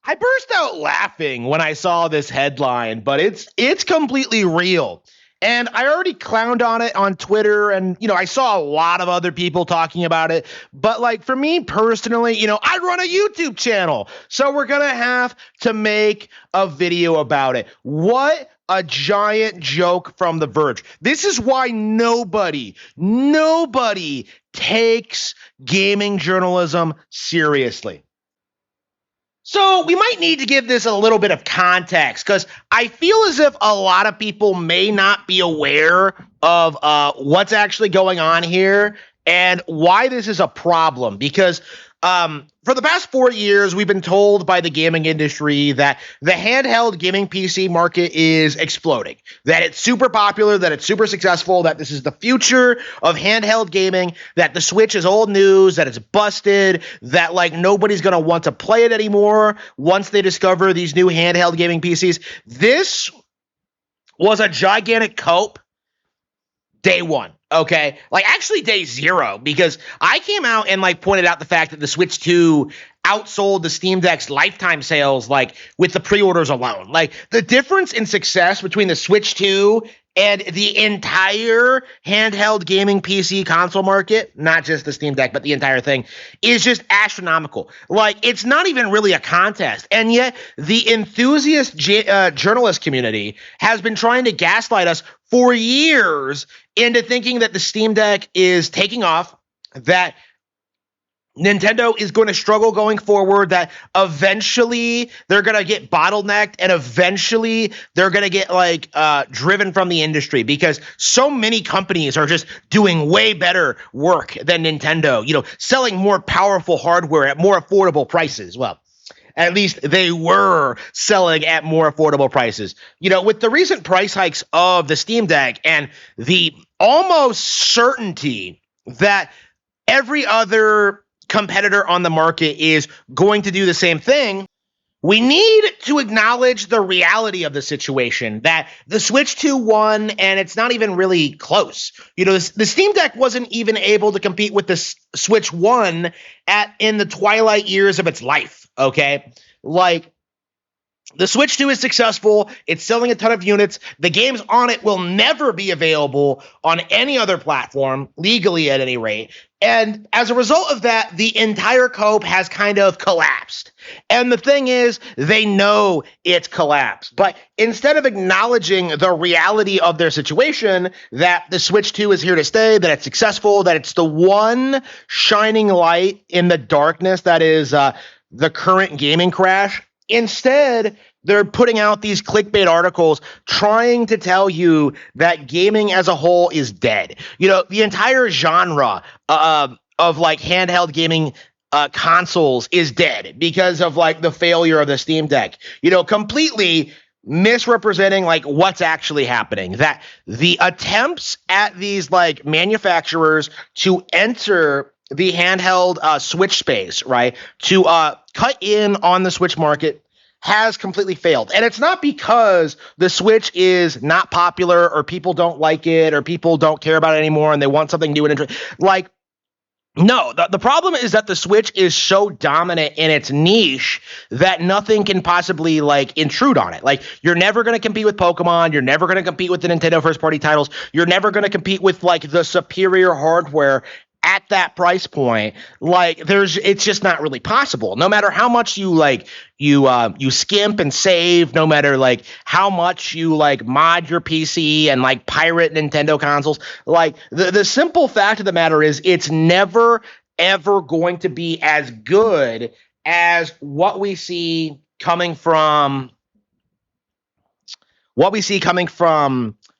I burst out laughing when I saw this headline, but it's completely real. And I already clowned on it on Twitter, and I saw a lot of other people talking about it. But like for me personally, I run a YouTube channel, so we're gonna have to make a video about it. What a giant joke from The Verge. This is why nobody takes gaming journalism seriously. So we might need to give this a little bit of context because I feel as if a lot of people may not be aware of what's actually going on here and why this is a problem. Because for the past 4 years, we've been told by the gaming industry that the handheld gaming PC market is exploding, that it's super popular, that it's super successful, that this is the future of handheld gaming, that the Switch is old news, that it's busted, that like nobody's going to want to play it anymore once they discover these new handheld gaming PCs. This was a gigantic cope day one. Okay, like actually day zero, because I came out and like pointed out the fact that the Switch 2 outsold the Steam Deck's lifetime sales, like with the pre-orders alone. Like the difference in success between the Switch 2 and the entire handheld gaming PC console market, not just the Steam Deck, but the entire thing, is just astronomical. Like, it's not even really a contest. And yet, the enthusiast journalist community has been trying to gaslight us for years into thinking that the Steam Deck is taking off, that Nintendo is going to struggle going forward, that eventually they're going to get bottlenecked and eventually they're going to get like driven from the industry because so many companies are just doing way better work than Nintendo, selling more powerful hardware at more affordable prices. Well, at least they were selling at more affordable prices. With the recent price hikes of the Steam Deck and the almost certainty that every other competitor on the market is going to do the same thing, we need to acknowledge the reality of the situation, that the Switch 2 won, and it's not even really close. The Steam Deck wasn't even able to compete with the Switch 1 in the twilight years of its life, okay? Like, the Switch 2 is successful. It's selling a ton of units. The games on it will never be available on any other platform, legally at any rate. And as a result of that, the entire cope has kind of collapsed. And the thing is, they know it's collapsed. But instead of acknowledging the reality of their situation, that the Switch 2 is here to stay, that it's successful, that it's the one shining light in the darkness that is the current gaming crash, instead, they're putting out these clickbait articles trying to tell you that gaming as a whole is dead. The entire genre of like handheld gaming consoles is dead because of like the failure of the Steam Deck. Completely misrepresenting like what's actually happening, that the attempts at these like manufacturers to enter the handheld Switch space, right, to cut in on the Switch market has completely failed. And it's not because the Switch is not popular or people don't like it or people don't care about it anymore and they want something new and interesting. Like, no, the problem is that the Switch is so dominant in its niche that nothing can possibly like intrude on it. Like, you're never going to compete with Pokemon. You're never going to compete with the Nintendo first party titles. You're never going to compete with like the superior hardware at that price point. Like, it's just not really possible. No matter how much you like you skimp and save, no matter like how much you like mod your PC and like pirate Nintendo consoles, like the simple fact of the matter is it's never ever going to be as good as what we see coming from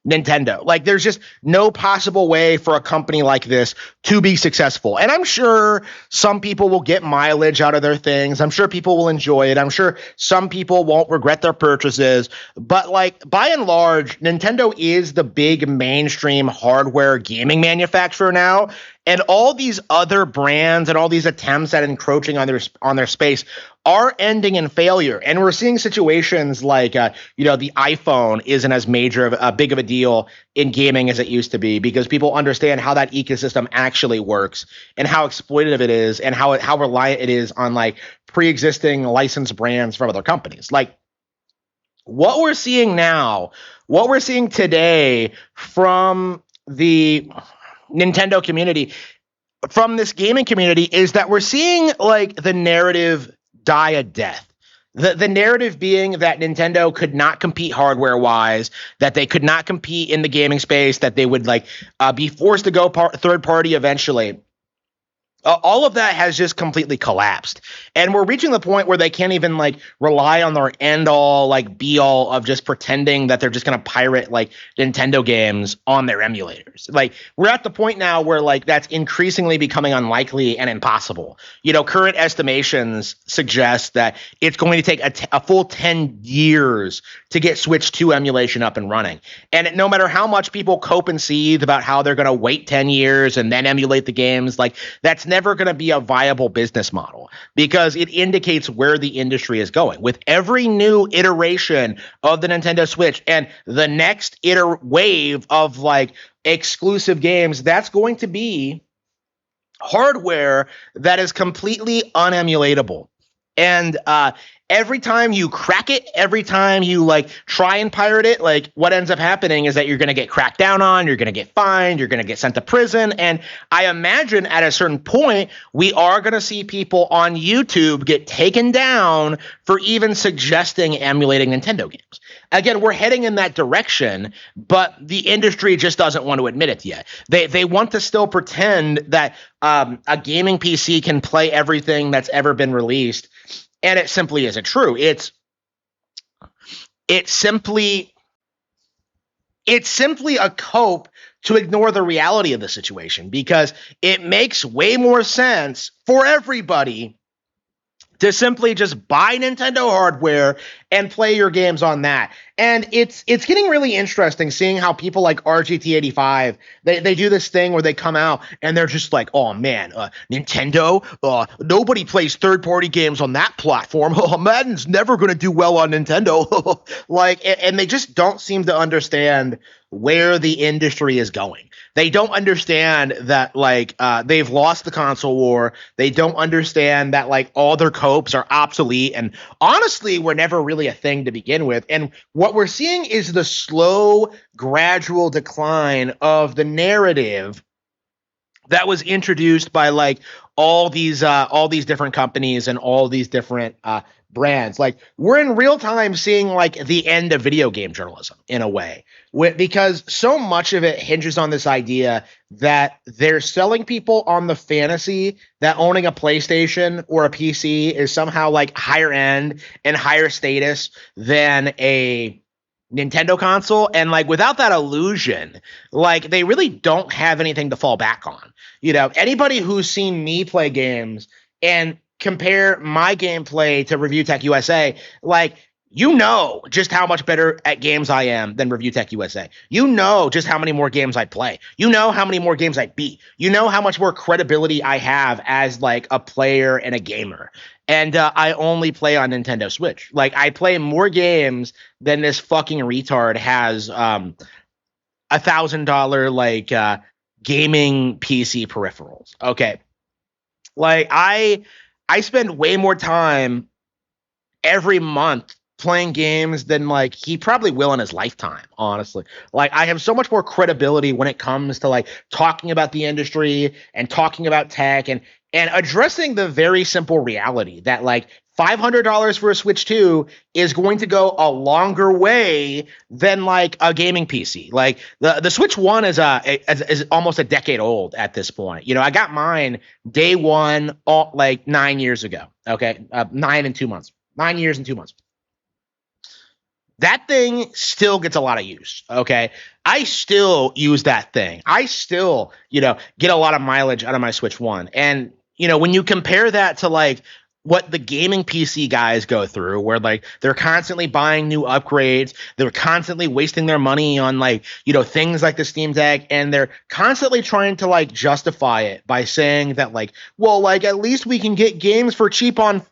Nintendo. Like, there's just no possible way for a company like this to be successful. And I'm sure some people will get mileage out of their things. I'm sure people will enjoy it. I'm sure some people won't regret their purchases. But like, by and large, Nintendo is the big mainstream hardware gaming manufacturer now. And all these other brands and all these attempts at encroaching on their space are ending in failure. And we're seeing situations like, the iPhone isn't as big of a deal in gaming as it used to be because people understand how that ecosystem actually works and how exploitative it is and how reliant it is on like pre-existing licensed brands from other companies. Like what we're seeing now, what we're seeing today from the Nintendo community, from this gaming community, is that we're seeing like the narrative die a death. The narrative being that Nintendo could not compete hardware wise, that they could not compete in the gaming space, that they would like be forced to go third party eventually. All of that has just completely collapsed, and we're reaching the point where they can't even like rely on their end all, like be all of just pretending that they're just going to pirate like Nintendo games on their emulators. Like we're at the point now where like that's increasingly becoming unlikely and impossible. You know, current estimations suggest that it's going to take a full 10 years to get Switch 2 emulation up and running. And no matter how much people cope and seethe about how they're going to wait 10 years and then emulate the games, like that's never going to be a viable business model because it indicates where the industry is going. With every new iteration of the Nintendo Switch and the next wave of like exclusive games, that's going to be hardware that is completely unemulatable. And every time you crack it, every time you like try and pirate it, like what ends up happening is that you're going to get cracked down on, you're going to get fined, you're going to get sent to prison. And I imagine at a certain point, we are going to see people on YouTube get taken down for even suggesting emulating Nintendo games. Again, we're heading in that direction, but the industry just doesn't want to admit it yet. They want to still pretend that a gaming PC can play everything that's ever been released. And it simply isn't true. It's simply a cope to ignore the reality of the situation because it makes way more sense for everybody to simply just buy Nintendo hardware and play your games on that. And it's getting really interesting seeing how people like RGT85, they do this thing where they come out and they're just like, oh man, Nintendo, nobody plays third-party games on that platform. Madden's never going to do well on Nintendo. Like, and they just don't seem to understand where the industry is going. They don't understand that like they've lost the console war. They don't understand that like all their copes are obsolete and honestly were never really a thing to begin with. And what we're seeing is the slow, gradual decline of the narrative that was introduced by like all these different companies and all these different brands. Like we're in real time seeing like the end of video game journalism in a way, because so much of it hinges on this idea that they're selling people on the fantasy that owning a PlayStation or a PC is somehow like higher end and higher status than a Nintendo console. And like without that illusion, like they really don't have anything to fall back on. You know, anybody who's seen me play games and compare my gameplay to Review Tech USA, like you know just how much better at games I am than Review Tech USA. You know just how many more games I play. You know how many more games I beat. You know how much more credibility I have as like a player and a gamer. And I only play on Nintendo Switch. Like I play more games than this fucking retard has $1,000 like gaming PC peripherals. Okay. Like I spend way more time every month playing games than like he probably will in his lifetime, honestly. Like I have so much more credibility when it comes to like talking about the industry and talking about tech and addressing the very simple reality that like $500 for a Switch 2 is going to go a longer way than like a gaming PC. Like the Switch 1 is almost a decade old at this point. You know, I got mine day one, like 9 years ago. Okay. 9 and 2 months, 9 years and 2 months. That thing still gets a lot of use. Okay. I still use that thing. I still, you know, get a lot of mileage out of my Switch 1. And, you know, when you compare that to like what the gaming PC guys go through, where like they're constantly buying new upgrades, they're constantly wasting their money on like, you know, things like the Steam Deck, and they're constantly trying to like justify it by saying that like, well, like at least we can get games for cheap on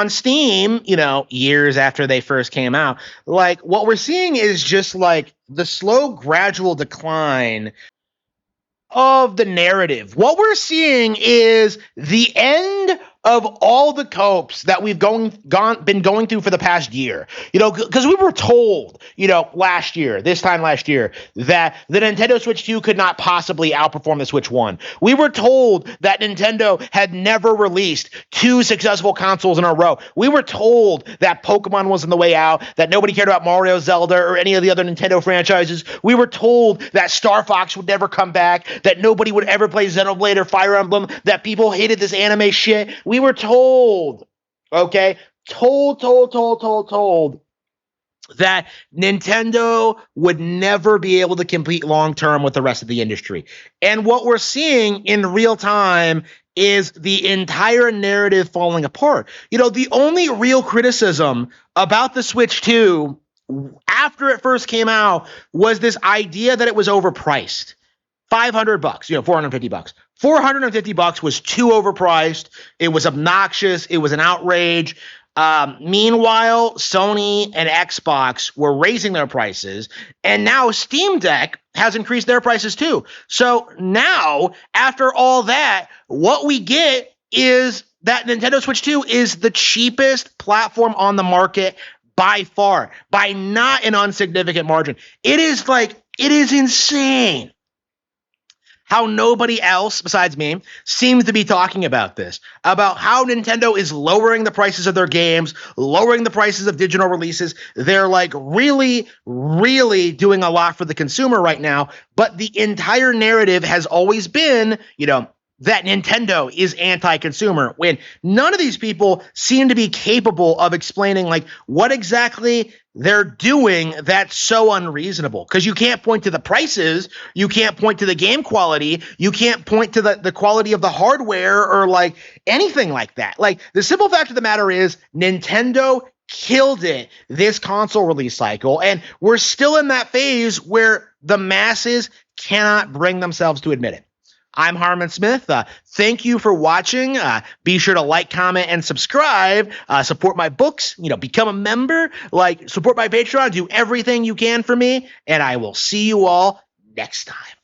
Steam, you know, years after they first came out. Like what we're seeing is just like the slow, gradual decline of the narrative. What we're seeing is the end of all the copes that we've been going through for the past year, because we were told, this time last year, that the Nintendo Switch 2 could not possibly outperform the Switch 1. We were told that Nintendo had never released two successful consoles in a row. We were told that Pokemon was on the way out, that nobody cared about Mario, Zelda, or any of the other Nintendo franchises. We were told that Star Fox would never come back, that nobody would ever play Xenoblade or Fire Emblem, that people hated this anime shit. We were told, okay? Told that Nintendo would never be able to compete long-term with the rest of the industry. And what we're seeing in real time is the entire narrative falling apart. The only real criticism about the Switch 2 after it first came out was this idea that it was overpriced. $500, $450. $450 was too overpriced. It was obnoxious. It was an outrage. Meanwhile, Sony and Xbox were raising their prices, and now Steam Deck has increased their prices too. So now, after all that, what we get is that Nintendo Switch 2 is the cheapest platform on the market by far, by not an insignificant margin. It is insane how nobody else besides me seems to be talking about this, about how Nintendo is lowering the prices of their games, lowering the prices of digital releases. They're really, really doing a lot for the consumer right now. But the entire narrative has always been, that Nintendo is anti-consumer, when none of these people seem to be capable of explaining what exactly they're doing that's so unreasonable. Because you can't point to the prices, you can't point to the game quality, you can't point to the quality of the hardware or anything like that. The simple fact of the matter is Nintendo killed it this console release cycle, and we're still in that phase where the masses cannot bring themselves to admit it. I'm Harman Smith. Thank you for watching. Be sure to like, comment, and subscribe. Support my books. Become a member. Support my Patreon. Do everything you can for me. And I will see you all next time.